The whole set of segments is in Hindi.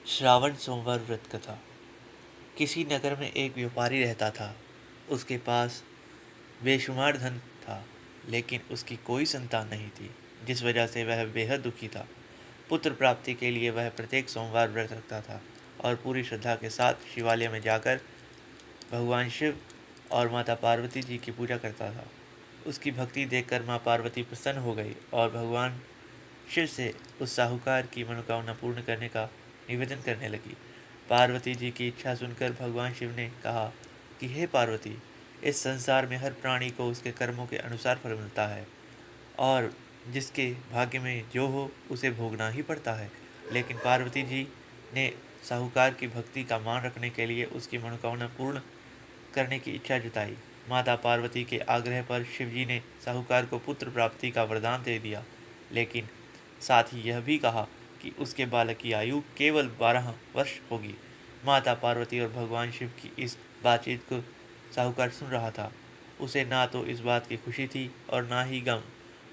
श्रावण सोमवार व्रत कथा। किसी नगर में एक व्यापारी रहता था। उसके पास बेशुमार धन था, लेकिन उसकी कोई संतान नहीं थी, जिस वजह से वह बेहद दुखी था। पुत्र प्राप्ति के लिए वह प्रत्येक सोमवार व्रत रखता था और पूरी श्रद्धा के साथ शिवालय में जाकर भगवान शिव और माता पार्वती जी की पूजा करता था। उसकी भक्ति देखकर माँ पार्वती प्रसन्न हो गई और भगवान शिव से उस साहूकार की मनोकामना पूर्ण करने का निवेदन करने लगी। पार्वती जी की इच्छा सुनकर भगवान शिव ने कहा कि हे पार्वती, इस संसार में हर प्राणी को उसके कर्मों के अनुसार फल मिलता है और जिसके भाग्य में जो हो उसे भोगना ही पड़ता है। लेकिन पार्वती जी ने साहूकार की भक्ति का मान रखने के लिए उसकी मनोकामना पूर्ण करने की इच्छा जताई। माता पार्वती के आग्रह पर शिवजी ने साहूकार को पुत्र प्राप्ति का वरदान दे दिया, लेकिन साथ ही यह भी कहा कि उसके बालक की आयु केवल 12 वर्ष होगी। माता पार्वती और भगवान शिव की इस बातचीत को साहूकार सुन रहा था। उसे ना तो इस बात की खुशी थी और ना ही गम।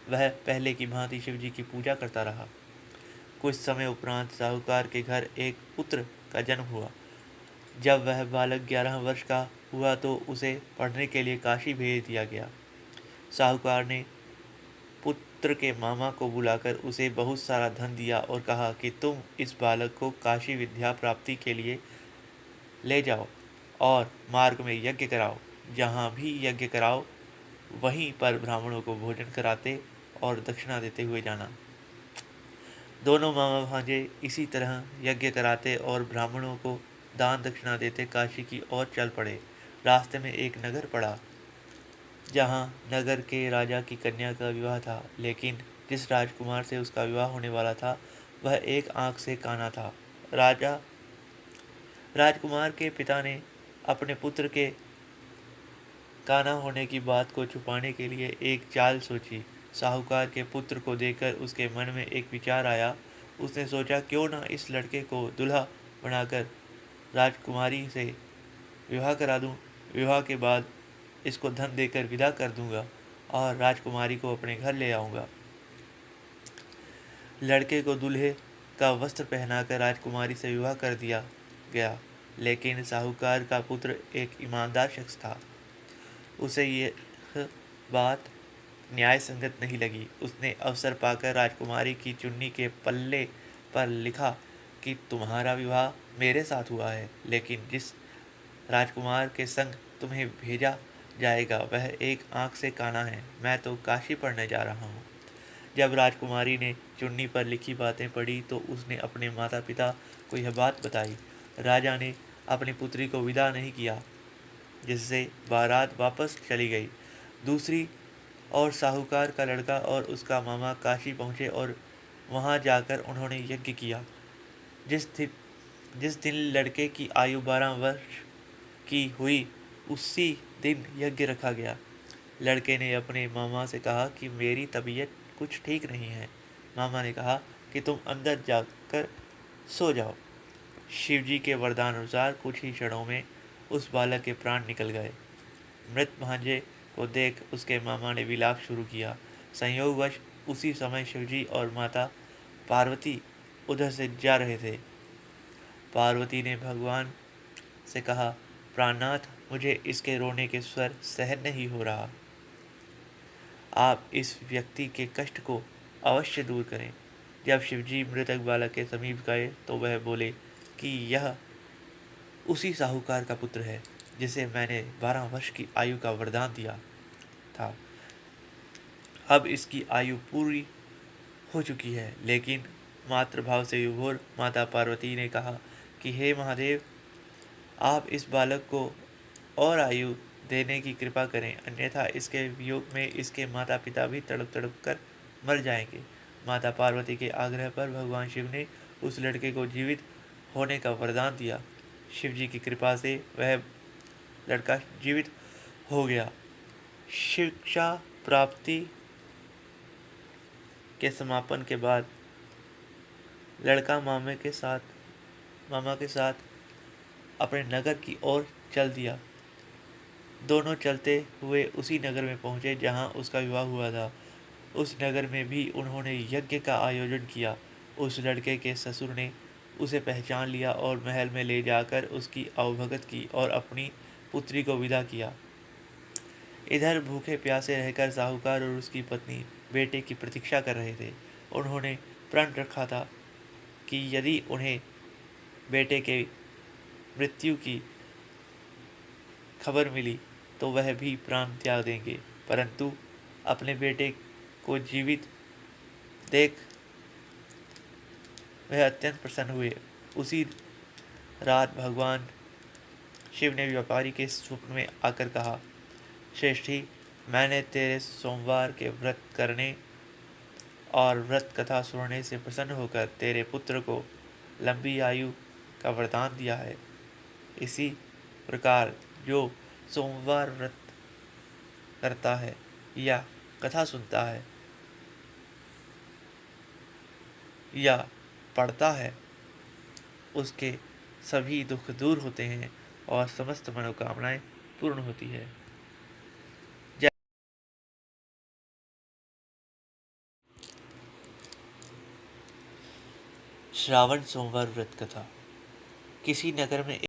वह पहले की भांति शिवजी की पूजा करता रहा। कुछ समय उपरांत साहूकार के घर एक पुत्र का जन्म हुआ। जब वह बालक 11 वर्ष का हुआ तो उसे पढ़ने के लिए काशी भेज दिया गया। साहूकार ने पुत्र के मामा को बुलाकर उसे बहुत सारा धन दिया और कहा कि तुम इस बालक को काशी विद्या प्राप्ति के लिए ले जाओ और मार्ग में यज्ञ कराओ। जहाँ भी यज्ञ कराओ वहीं पर ब्राह्मणों को भोजन कराते और दक्षिणा देते हुए जाना। दोनों मामा भांजे इसी तरह यज्ञ कराते और ब्राह्मणों को दान दक्षिणा देते काशी की ओर चल पड़े। रास्ते में एक नगर पड़ा, जहाँ नगर के राजा की कन्या का विवाह था, लेकिन जिस राजकुमार से उसका विवाह होने वाला था वह एक आंख से काना था। राजकुमार के पिता ने अपने पुत्र के काना होने की बात को छुपाने के लिए एक चाल सोची। साहूकार के पुत्र को देखकर उसके मन में एक विचार आया। उसने सोचा, क्यों ना इस लड़के को दूल्हा बनाकर राजकुमारी से विवाह करा दूं। विवाह के बाद इसको धन देकर विदा कर दूंगा और राजकुमारी को अपने घर ले आऊंगा। लड़के को दूल्हे का वस्त्र पहनाकर राजकुमारी से विवाह कर दिया गया, लेकिन साहूकार का पुत्र एक ईमानदार शख्स था। उसे यह बात न्याय संगत नहीं लगी। उसने अवसर पाकर राजकुमारी की चुन्नी के पल्ले पर लिखा कि तुम्हारा विवाह मेरे साथ हुआ है, लेकिन जिस राजकुमार के संग तुम्हें भेजा जाएगा वह एक आंख से काना है। मैं तो काशी पढ़ने जा रहा हूँ। जब राजकुमारी ने चुन्नी पर लिखी बातें पढ़ी तो उसने अपने माता पिता को यह बात बताई। राजा ने अपनी पुत्री को विदा नहीं किया, जिससे बारात वापस चली गई। दूसरी और साहूकार का लड़का और उसका मामा काशी पहुंचे और वहां जाकर उन्होंने यज्ञ किया। जिस दिन लड़के की आयु 12 वर्ष की हुई उसी दिन यज्ञ रखा गया। लड़के ने अपने मामा से कहा कि मेरी तबीयत कुछ ठीक नहीं है। मामा ने कहा कि तुम अंदर जाकर सो जाओ। शिवजी के वरदान अनुसार कुछ ही क्षणों में उस बालक के प्राण निकल गए। मृत भांजे को देख उसके मामा ने विलाप शुरू किया। संयोगवश उसी समय शिवजी और माता पार्वती उधर से जा रहे थे। पार्वती ने भगवान से कहा, प्राणनाथ, मुझे इसके रोने के स्वर सहन नहीं हो रहा। आप इस व्यक्ति के कष्ट को अवश्य दूर करें। जब शिवजी मृतक बालक के समीप गए तो वह बोले कि यह उसी साहूकार का पुत्र है जिसे मैंने 12 वर्ष की आयु का वरदान दिया था। अब इसकी आयु पूरी हो चुकी है। लेकिन मातृभाव से विभोर माता पार्वती ने कहा कि हे महादेव, आप इस बालक को और आयु देने की कृपा करें, अन्यथा इसके वियोग में इसके माता पिता भी तड़प तड़प कर मर जाएंगे। माता पार्वती के आग्रह पर भगवान शिव ने उस लड़के को जीवित होने का वरदान दिया। शिव जी की कृपा से वह लड़का जीवित हो गया। शिक्षा प्राप्ति के समापन के बाद लड़का मामा के साथ अपने नगर की ओर चल दिया। दोनों चलते हुए उसी नगर में पहुंचे जहां उसका विवाह हुआ था। उस नगर में भी उन्होंने यज्ञ का आयोजन किया। उस लड़के के ससुर ने उसे पहचान लिया और महल में ले जाकर उसकी अवभगत की और अपनी पुत्री को विदा किया। इधर भूखे प्यासे रहकर साहूकार और उसकी पत्नी बेटे की प्रतीक्षा कर रहे थे। उन्होंने प्रण रखा था कि यदि उन्हें बेटे के मृत्यु की खबर मिली तो वह भी प्राण त्याग देंगे, परंतु अपने बेटे को जीवित देख वह अत्यंत प्रसन्न हुए। उसी रात भगवान शिव ने व्यापारी के स्वप्न में आकर कहा, श्रेष्ठी, मैंने तेरे सोमवार के व्रत करने और व्रत कथा सुनने से प्रसन्न होकर तेरे पुत्र को लंबी आयु का वरदान दिया है। इसी प्रकार जो सोमवार व्रत करता है या कथा सुनता है या पढ़ता है, उसके सभी दुख दूर होते हैं और समस्त मनोकामनाएं पूर्ण होती है। श्रावण सोमवार व्रत कथा। किसी नगर में